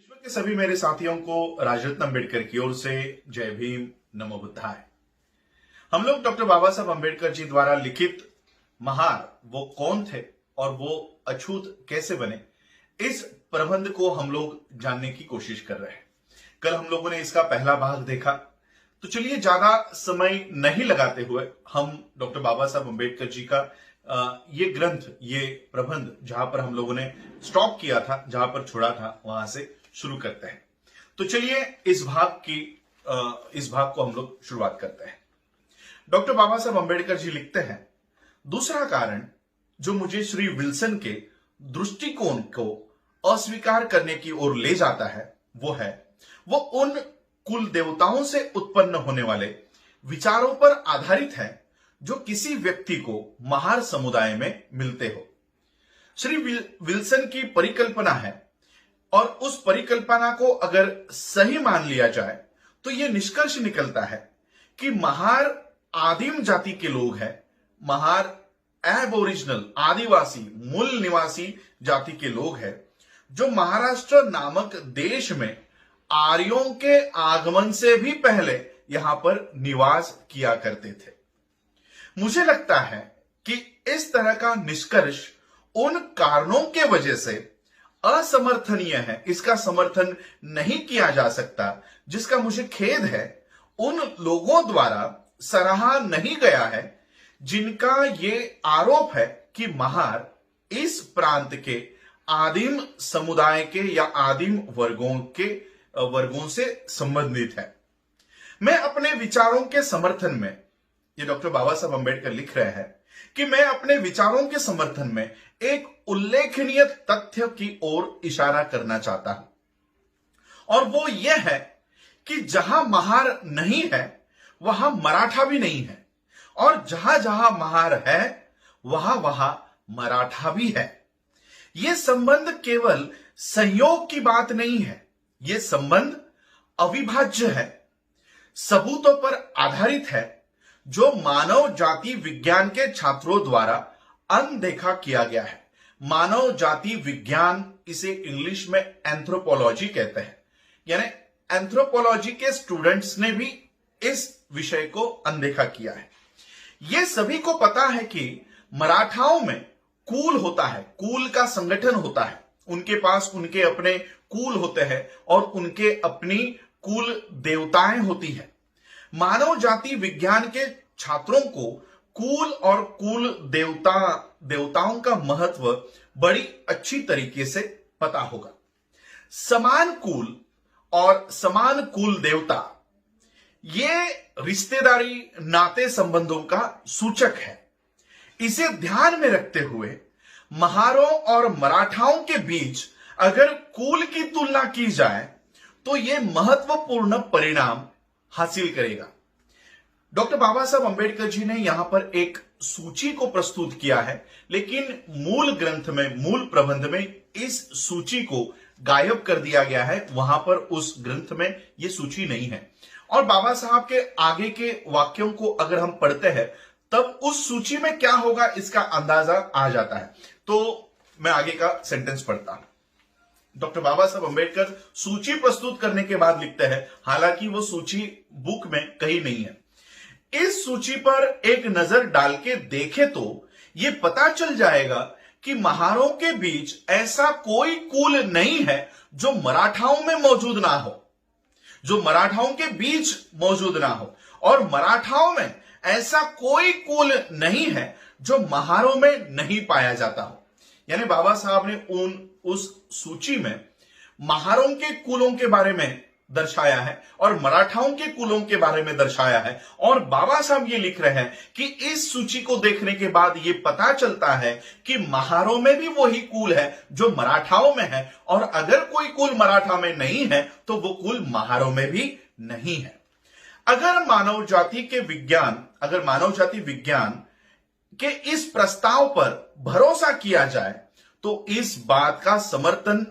विश्व के सभी मेरे साथियों को राजरत्न अम्बेडकर की ओर से जय भीम, नमो बुद्धाय। हम लोग डॉक्टर बाबा साहब अम्बेडकर जी द्वारा लिखित महार वो कौन थे और वो अछूत कैसे बने, इस प्रबंध को हम लोग जानने की कोशिश कर रहे हैं। कल हम लोगों ने इसका पहला भाग देखा, तो चलिए ज्यादा समय नहीं लगाते हुए हम डॉक्टर बाबा साहब अम्बेडकर जी का ये ग्रंथ, ये प्रबंध जहां पर हम लोगों ने स्टॉप किया था, जहां पर छोड़ा था, वहां से शुरू करते हैं। तो चलिए इस भाग को हम लोग शुरुआत करते हैं। डॉक्टर बाबा साहब अम्बेडकर जी लिखते हैं, दूसरा कारण जो मुझे श्री विल्सन के दृष्टिकोण को अस्वीकार करने की ओर ले जाता है वो उन कुल देवताओं से उत्पन्न होने वाले विचारों पर आधारित है जो किसी व्यक्ति को महार समुदाय में मिलते हो। श्री विल्सन की परिकल्पना है और उस परिकल्पना को अगर सही मान लिया जाए तो यह निष्कर्ष निकलता है कि महार आदिम जाति के लोग हैं। महार एबोरिजिनल, आदिवासी, मूल निवासी जाति के लोग हैं जो महाराष्ट्र नामक देश में आर्यों के आगमन से भी पहले यहां पर निवास किया करते थे। मुझे लगता है कि इस तरह का निष्कर्ष उन कारणों के वजह से असमर्थनीय है, इसका समर्थन नहीं किया जा सकता, जिसका मुझे खेद है उन लोगों द्वारा सराहा नहीं गया है जिनका ये आरोप है कि महार इस प्रांत के आदिम समुदाय के या आदिम वर्गों से संबंधित है। मैं अपने विचारों के समर्थन में, ये डॉक्टर बाबा साहब अम्बेडकर लिख रहे हैं कि मैं अपने विचारों के समर्थन में एक उल्लेखनीय तथ्य की ओर इशारा करना चाहता हूं, और वो यह है कि जहां महार नहीं है वहां मराठा भी नहीं है, और जहां जहां महार है वहां वहां मराठा भी है। यह संबंध केवल संयोग की बात नहीं है, यह संबंध अविभाज्य है, सबूतों पर आधारित है, जो मानव जाति विज्ञान के छात्रों द्वारा अनदेखा किया गया है। मानव जाति विज्ञान, इसे इंग्लिश में एंथ्रोपोलॉजी कहते हैं, यानी एंथ्रोपोलॉजी के स्टूडेंट्स ने भी इस विषय को अनदेखा किया है। यह सभी को पता है कि मराठाओं में कुल होता है, कुल का संगठन होता है, उनके पास उनके अपने कुल होते हैं और उनके अपनी कुल देवताएं होती है। मानव जाति विज्ञान के छात्रों को कुल और कुल देवताओं का महत्व बड़ी अच्छी तरीके से पता होगा। समान कुल और समान कुल देवता, ये रिश्तेदारी, नाते संबंधों का सूचक है। इसे ध्यान में रखते हुए महारों और मराठाओं के बीच अगर कुल की तुलना की जाए तो यह महत्वपूर्ण परिणाम हासिल करेगा। डॉक्टर बाबा साहब अम्बेडकर जी ने यहां पर एक सूची को प्रस्तुत किया है, लेकिन मूल ग्रंथ में, मूल प्रबंध में इस सूची को गायब कर दिया गया है। वहां पर उस ग्रंथ में यह सूची नहीं है, और बाबा साहब के आगे के वाक्यों को अगर हम पढ़ते हैं तब उस सूची में क्या होगा इसका अंदाजा आ जाता है। तो मैं आगे का सेंटेंस पढ़ता हूं। डॉक्टर बाबा साहब अम्बेडकर सूची प्रस्तुत करने के बाद लिखते हैं, हालांकि वो सूची बुक में कहीं नहीं है, इस सूची पर एक नजर डाल के देखे तो यह पता चल जाएगा कि महारों के बीच ऐसा कोई कुल नहीं है जो मराठाओं में मौजूद ना हो, जो मराठाओं के बीच मौजूद ना हो, और मराठाओं में ऐसा कोई कुल नहीं है जो महारों में नहीं पाया जाता हो। यानी बाबा साहब ने उस सूची में महारों के कुलों के बारे में दर्शाया है और मराठाओं के कुलों के बारे में दर्शाया है, और बाबा साहब ये लिख रहे हैं कि इस सूची को देखने के बाद ये पता चलता है कि महारों में भी वही कुल है जो मराठाओं में है, और अगर कोई कुल मराठा में नहीं है तो वो कुल महारों में भी नहीं है। अगर मानव जाति विज्ञान के इस प्रस्ताव पर भरोसा किया जाए तो इस बात का समर्थन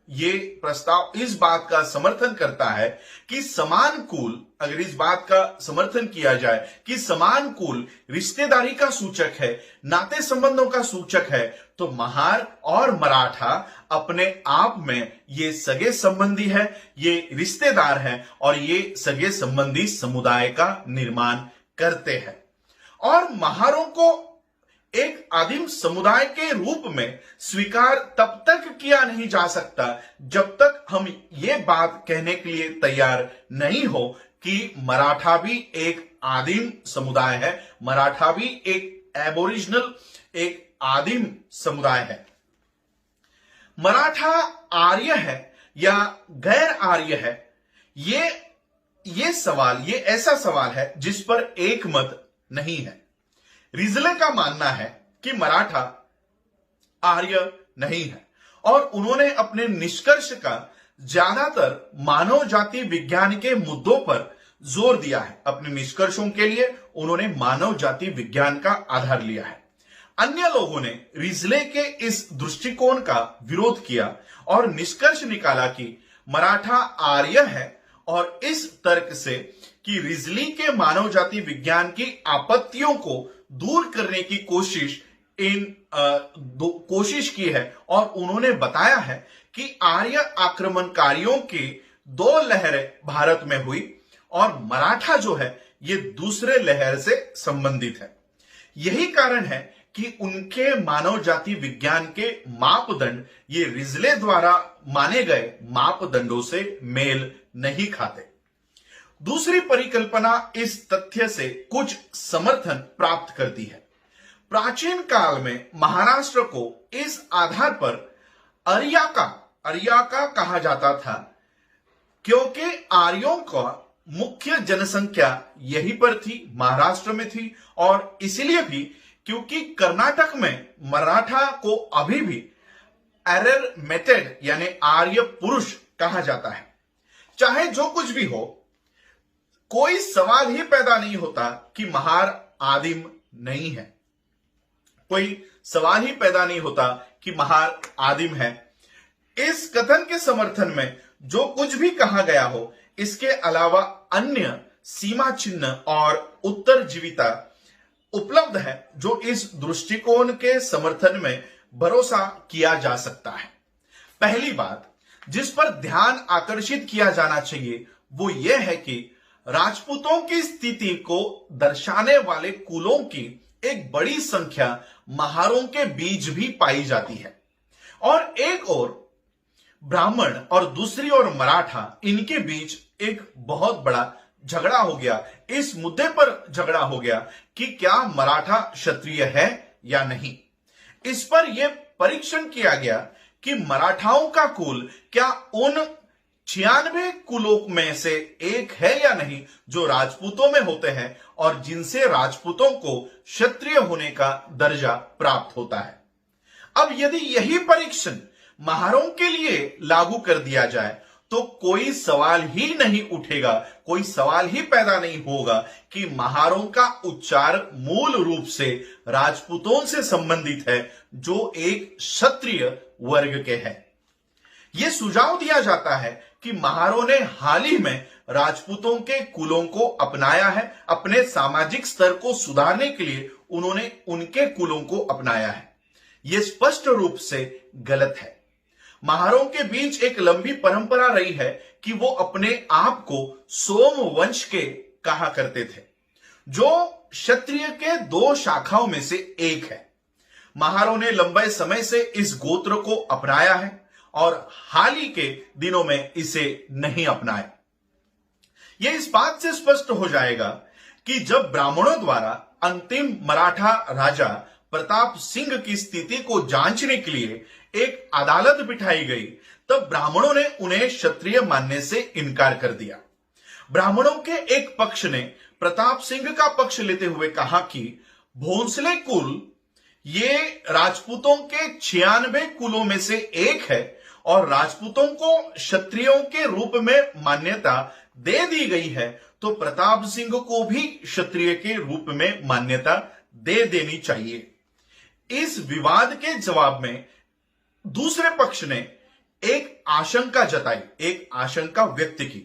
ये प्रस्ताव इस बात का समर्थन करता है कि समान कुल, अगर इस बात का समर्थन किया जाए कि समान कुल रिश्तेदारी का सूचक है, नाते संबंधों का सूचक है, तो महार और मराठा अपने आप में ये सगे संबंधी है, ये रिश्तेदार है और ये सगे संबंधी समुदाय का निर्माण करते हैं। और महारों को एक आदिम समुदाय के रूप में स्वीकार तब तक किया नहीं जा सकता जब तक हम ये बात कहने के लिए तैयार नहीं हो कि मराठा भी एक आदिम समुदाय है, मराठा भी एक एबोरिजिनल, एक आदिम समुदाय है। मराठा आर्य है या गैर आर्य है, ये सवाल, ये ऐसा सवाल है जिस पर एक मत नहीं है। रिजले का मानना है कि मराठा आर्य नहीं है और उन्होंने अपने निष्कर्ष का ज्यादातर मानव जाति विज्ञान के मुद्दों पर जोर दिया है। अपने निष्कर्षों के लिए उन्होंने मानव जाति विज्ञान का आधार लिया है। अन्य लोगों ने रिजले के इस दृष्टिकोण का विरोध किया और निष्कर्ष निकाला कि मराठा आर्य है और इस तर्क से कि रिजली के मानव जाति विज्ञान की आपत्तियों को दूर करने की कोशिश की है और उन्होंने बताया है कि आर्य आक्रमणकारियों की दो लहरें भारत में हुई और मराठा जो है ये दूसरे लहर से संबंधित है। यही कारण है कि उनके मानव जाति विज्ञान के मापदंड ये रिजले द्वारा माने गए मापदंडों से मेल नहीं खाते। दूसरी परिकल्पना इस तथ्य से कुछ समर्थन प्राप्त करती है। प्राचीन काल में महाराष्ट्र को इस आधार पर अर्याका कहा जाता था क्योंकि आर्यों का मुख्य जनसंख्या यहीं पर थी, महाराष्ट्र में थी, और इसलिए भी क्योंकि कर्नाटक में मराठा को अभी भी एरर यानी आर्य पुरुष कहा जाता है। चाहे जो कुछ भी हो, कोई सवाल ही पैदा नहीं होता कि महार आदिम नहीं है, कोई सवाल ही पैदा नहीं होता कि महार आदिम है। इस कथन के समर्थन में जो कुछ भी कहा गया हो, इसके अलावा अन्य सीमा चिन्ह और उत्तरजीविता उपलब्ध है जो इस दृष्टिकोण के समर्थन में भरोसा किया जा सकता है। पहली बात जिस पर ध्यान आकर्षित किया जाना चाहिए वो यह है कि राजपूतों की स्थिति को दर्शाने वाले कुलों की एक बड़ी संख्या महारों के बीच भी पाई जाती है और एक ओर ब्राह्मण और दूसरी ओर मराठा, इनके बीच एक बहुत बड़ा झगड़ा हो गया। इस मुद्दे पर झगड़ा हो गया कि क्या मराठा क्षत्रिय है या नहीं। इस पर यह परीक्षण किया गया कि मराठाओं का कुल क्या उन 96 कुलों में से एक है या नहीं जो राजपूतों में होते हैं और जिनसे राजपूतों को क्षत्रिय होने का दर्जा प्राप्त होता है। अब यदि यही परीक्षण महारों के लिए लागू कर दिया जाए तो कोई सवाल ही नहीं उठेगा, कोई सवाल ही पैदा नहीं होगा कि महारों का उच्चार मूल रूप से राजपूतों से संबंधित है जो एक क्षत्रिय वर्ग के हैं। यह सुझाव दिया जाता है कि महारों ने हाल ही में राजपूतों के कुलों को अपनाया है। अपने सामाजिक स्तर को सुधारने के लिए उन्होंने उनके कुलों को अपनाया है। यह स्पष्ट रूप से गलत है। महारों के बीच एक लंबी परंपरा रही है कि वो अपने आप को सोम वंश के कहा करते थे, जो क्षत्रिय के 2 शाखाओं में से एक है। महारों ने लंबे समय से इस गोत्र को अपनाया है और हाल ही के दिनों में इसे नहीं अपनाया। यह इस बात से स्पष्ट हो जाएगा कि जब ब्राह्मणों द्वारा अंतिम मराठा राजा प्रताप सिंह की स्थिति को जांचने के लिए एक अदालत बिठाई गई, तब ब्राह्मणों ने उन्हें क्षत्रिय मानने से इनकार कर दिया। ब्राह्मणों के एक पक्ष ने प्रताप सिंह का पक्ष लेते हुए कहा कि भोंसले कुल ये राजपूतों के 96 कुलों में से एक है और राजपूतों को क्षत्रियों के रूप में मान्यता दे दी गई है, तो प्रताप सिंह को भी क्षत्रिय के रूप में मान्यता दे देनी चाहिए। इस विवाद के जवाब में दूसरे पक्ष ने एक आशंका जताई, एक आशंका व्यक्त की।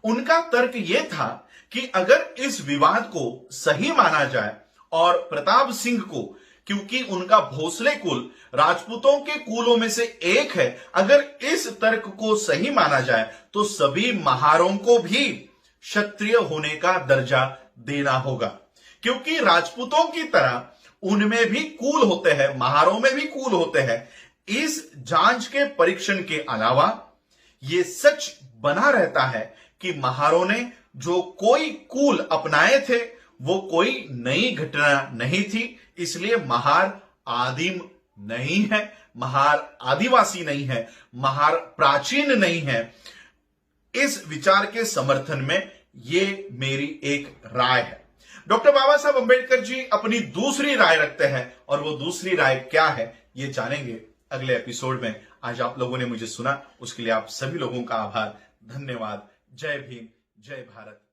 उनका तर्क यह था कि अगर इस विवाद को सही माना जाए और प्रताप सिंह को, क्योंकि उनका भोसले कुल राजपूतों के कुलों में से एक है, अगर इस तर्क को सही माना जाए तो सभी महारों को भी क्षत्रिय होने का दर्जा देना होगा, क्योंकि राजपूतों की तरह उनमें भी कुल होते हैं, महारों में भी कुल होते हैं। इस जांच के परीक्षण के अलावा यह सच बना रहता है कि महारों ने जो कोई कुल अपनाए थे वो कोई नई घटना नहीं थी, इसलिए महार आदिम नहीं है, महार आदिवासी नहीं है, महार प्राचीन नहीं है। इस विचार के समर्थन में ये मेरी एक राय है। डॉक्टर बाबा साहब अंबेडकर जी अपनी दूसरी राय रखते हैं, और वो दूसरी राय क्या है ये जानेंगे अगले एपिसोड में। आज आप लोगों ने मुझे सुना, उसके लिए आप सभी लोगों का आभार, धन्यवाद। जय भीम, जय भारत।